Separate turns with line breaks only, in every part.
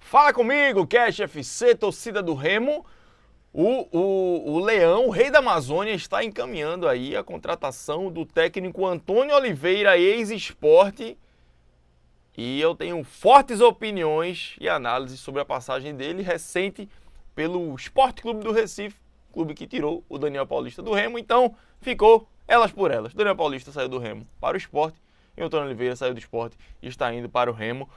Fala comigo, Cash FC, torcida do Remo. O Leão, o rei da Amazônia, está encaminhando aí a contratação do técnico Antônio Oliveira, ex-Sport. E eu tenho fortes opiniões e análises sobre a passagem dele recente pelo Sport Clube do Recife, clube que tirou o Daniel Paulista do Remo. Então, ficou elas por elas. Daniel Paulista saiu do Remo para o Sport e o Antônio Oliveira saiu do Sport e está indo para o Remo.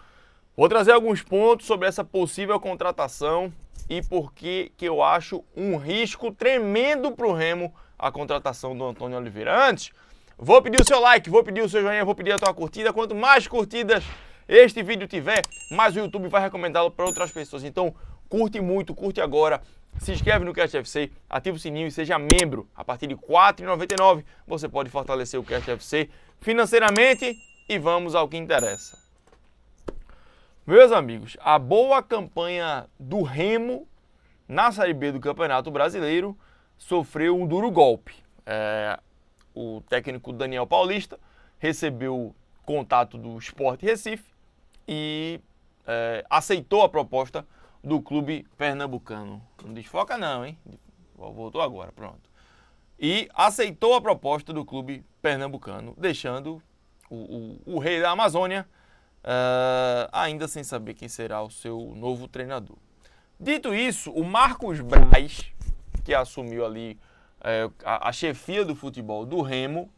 Vou trazer alguns pontos sobre essa possível contratação e por que eu acho um risco tremendo para o Remo a contratação do Antônio Oliveira. Antes, vou pedir o seu like, vou pedir o seu joinha, vou pedir a tua curtida. Quanto mais curtidas este vídeo tiver, mais o YouTube vai recomendá-lo para outras pessoas. Então, curte muito, curte agora. Se inscreve no Cast FC, ativa o sininho e seja membro. A partir de R$ 4,99 você pode fortalecer o Cast FC financeiramente e vamos ao que interessa. Meus amigos, a boa campanha do Remo na Série B do Campeonato Brasileiro sofreu um duro golpe. O técnico Daniel Paulista recebeu contato do Sport Recife e aceitou a proposta do clube pernambucano. Não desfoca não, hein? Voltou agora, pronto. E aceitou a proposta do clube pernambucano, deixando o rei da Amazônia ainda sem saber quem será o seu novo treinador. Dito isso, o Marcos Braz, que assumiu ali a chefia do futebol do Remo,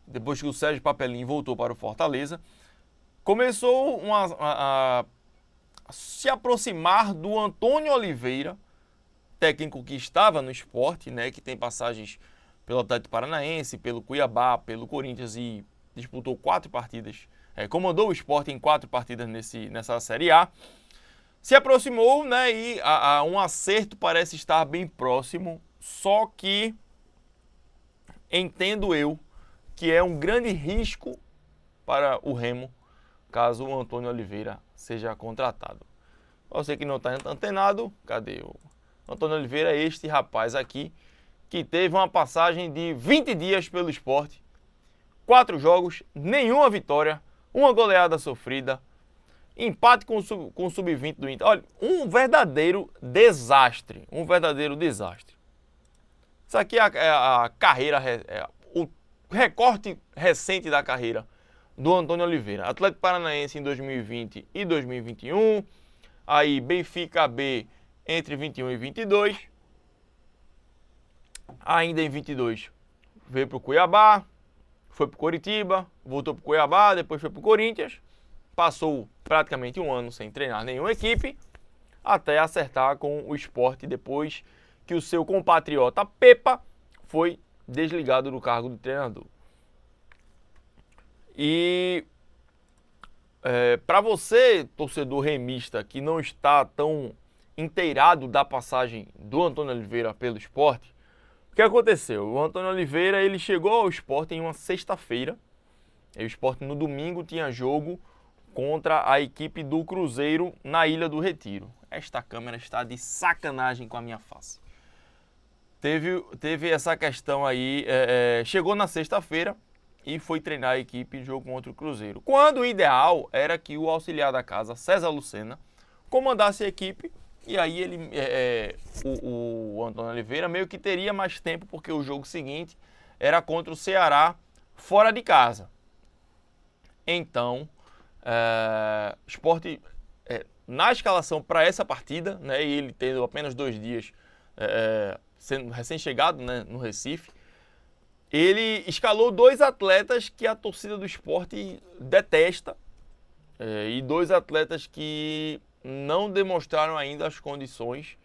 depois que o Sérgio Papelinho voltou para o Fortaleza, começou a se aproximar do Antônio Oliveira, técnico que estava no Sport, né, que tem passagens pelo Atlético Paranaense, pelo Cuiabá, pelo Corinthians e disputou 4 partidas, comandou o Sport em 4 partidas nessa Série A. Se aproximou, né, e um acerto parece estar bem próximo, só que entendo eu que é um grande risco para o Remo caso o Antônio Oliveira seja contratado. Você que não está antenado, cadê o Antônio Oliveira? Este rapaz aqui que teve uma passagem de 20 dias pelo Sport, 4 jogos, nenhuma vitória, uma goleada sofrida, empate com o Sub-20 do Inter. Olha, um verdadeiro desastre, Isso aqui é a carreira, o recorte recente da carreira do Antônio Oliveira. Atlético Paranaense em 2020 e 2021, aí Benfica B entre 21 e 22, ainda em 22 veio para o Cuiabá, foi para o Coritiba, voltou para o Cuiabá, depois foi para o Corinthians, passou praticamente um ano sem treinar nenhuma equipe, até acertar com o Sport depois que o seu compatriota Pepa foi desligado do cargo de treinador. E para você, torcedor remista, que não está tão inteirado da passagem do Antônio Oliveira pelo Sport, o que aconteceu? O Antônio Oliveira ele chegou ao Sport em uma sexta-feira. O Sport no domingo tinha jogo contra a equipe do Cruzeiro na Ilha do Retiro. Esta câmera está de sacanagem com a minha face. Teve essa questão aí, chegou na sexta-feira e foi treinar a equipe de jogo contra o Cruzeiro. Quando o ideal era que o auxiliar da casa, César Lucena, comandasse a equipe. E aí o Antônio Oliveira meio que teria mais tempo, porque o jogo seguinte era contra o Ceará fora de casa. Então, o Sport, na escalação para essa partida, né, e ele tendo apenas 2 dias sendo recém-chegado, né, no Recife, ele escalou 2 atletas que a torcida do Sport detesta, e 2 atletas que não demonstraram ainda as condições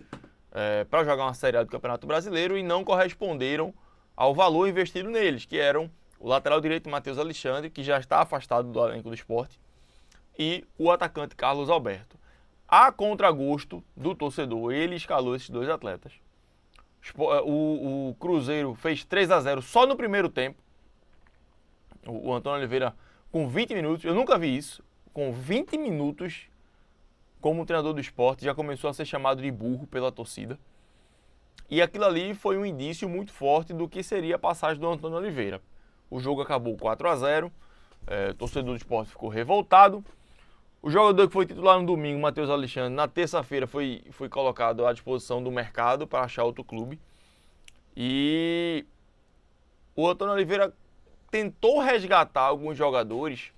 para jogar uma Série A do Campeonato Brasileiro e não corresponderam ao valor investido neles, que eram o lateral direito Matheus Alexandre, que já está afastado do elenco do Sport, e o atacante Carlos Alberto. A contragosto do torcedor, ele escalou esses 2 atletas. O Cruzeiro fez 3-0 só no primeiro tempo. O Antônio Oliveira com 20 minutos, eu nunca vi isso, com 20 minutos como treinador do Sport, já começou a ser chamado de burro pela torcida. E aquilo ali foi um indício muito forte do que seria a passagem do Antônio Oliveira. O jogo acabou 4-0, o torcedor do Sport ficou revoltado. O jogador que foi titular no domingo, Matheus Alexandre, na terça-feira foi colocado à disposição do mercado para achar outro clube. E o Antônio Oliveira tentou resgatar alguns jogadores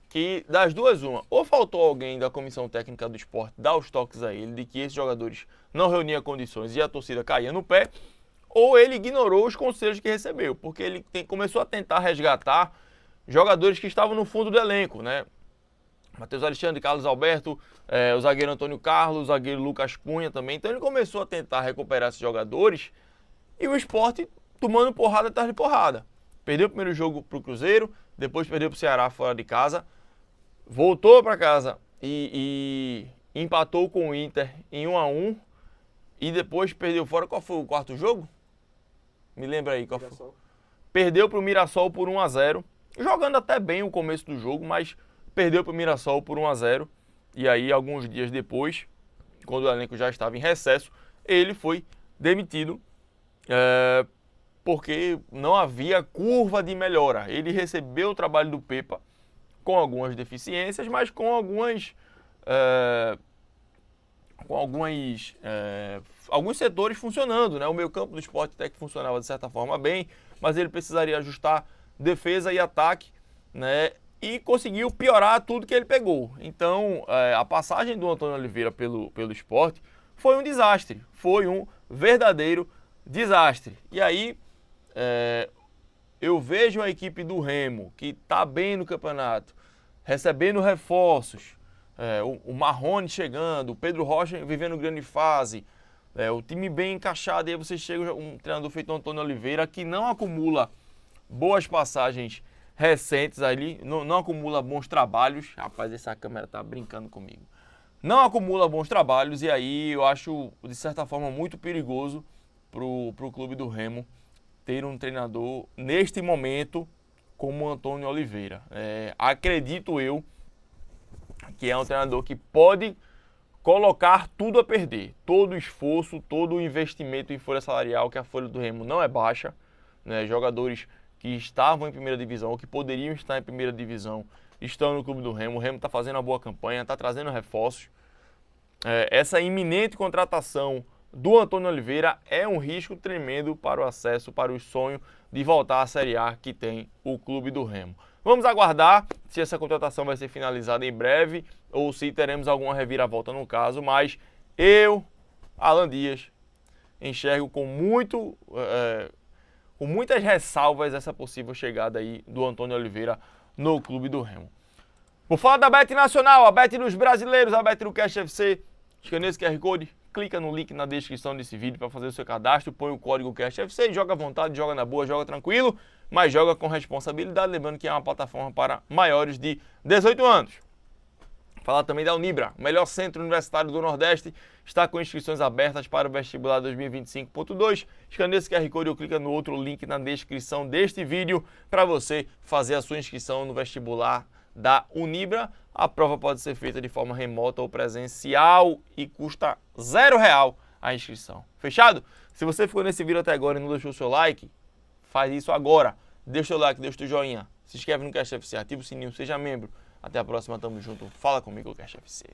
que, das duas, uma, ou faltou alguém da comissão técnica do esporte dar os toques a ele de que esses jogadores não reuniam condições e a torcida caía no pé, ou ele ignorou os conselhos que recebeu, porque ele começou a tentar resgatar jogadores que estavam no fundo do elenco, né? Matheus Alexandre, Carlos Alberto, o zagueiro Antônio Carlos, o zagueiro Lucas Cunha também. Então ele começou a tentar recuperar esses jogadores e o Sport tomando porrada atrás de porrada. Perdeu o primeiro jogo para o Cruzeiro, depois perdeu para o Ceará fora de casa, voltou para casa e empatou com o Inter em 1-1 e depois perdeu fora. Qual foi o quarto jogo? Me lembra aí qual foi. Perdeu para o Mirassol por 1-0, jogando até bem o começo do jogo, mas perdeu para o Mirassol por 1-0. E aí, alguns dias depois, quando o elenco já estava em recesso, ele foi demitido porque não havia curva de melhora. Ele recebeu o trabalho do Pepa com algumas deficiências, mas com alguns setores funcionando, né? O meio-campo do Sport até que funcionava de certa forma bem, mas ele precisaria ajustar defesa e ataque, né? E conseguiu piorar tudo que ele pegou. Então, a passagem do Antônio Oliveira pelo Sport foi um desastre, foi um verdadeiro desastre. E aí, eu vejo a equipe do Remo, que está bem no campeonato, recebendo reforços, o Marrone chegando, o Pedro Rocha vivendo grande fase, o time bem encaixado, e aí você chega um treinador feito Antônio Oliveira, que não acumula boas passagens recentes ali, não acumula bons trabalhos. Rapaz, essa câmera tá brincando comigo. Não acumula bons trabalhos, e aí eu acho, de certa forma, muito perigoso pro clube do Remo ter um treinador, neste momento, como o Antônio Oliveira. Acredito eu que é um treinador que pode colocar tudo a perder. Todo o esforço, todo o investimento em folha salarial, que a folha do Remo não é baixa, né? Jogadores que estavam em primeira divisão, ou que poderiam estar em primeira divisão, estão no clube do Remo. O Remo está fazendo uma boa campanha, está trazendo reforços. Essa iminente contratação do Antônio Oliveira é um risco tremendo para o acesso, para o sonho de voltar à Série A que tem o clube do Remo. Vamos aguardar se essa contratação vai ser finalizada em breve ou se teremos alguma reviravolta no caso, mas eu, Alan Dias, enxergo com muitas ressalvas essa possível chegada aí do Antônio Oliveira no clube do Remo. Por falar da Bet Nacional, a Bet dos brasileiros, a Bet do Cash FC, escaneia esse QR Code, clica no link na descrição desse vídeo para fazer o seu cadastro, põe o código Cash FC, joga à vontade, joga na boa, joga tranquilo, mas joga com responsabilidade, lembrando que é uma plataforma para maiores de 18 anos. Falar também da Unibra, o melhor centro universitário do Nordeste, está com inscrições abertas para o vestibular 2025.2. Escaneia esse QR Code ou clica no outro link na descrição deste vídeo para você fazer a sua inscrição no vestibular da Unibra. A prova pode ser feita de forma remota ou presencial e custa R$0 a inscrição. Fechado? Se você ficou nesse vídeo até agora e não deixou o seu like, faz isso agora. Deixa o seu like, deixa o seu joinha. Se inscreve no Cash FC, ativa o sininho, seja membro. Até a próxima, tamo junto. Fala comigo, Cash FC.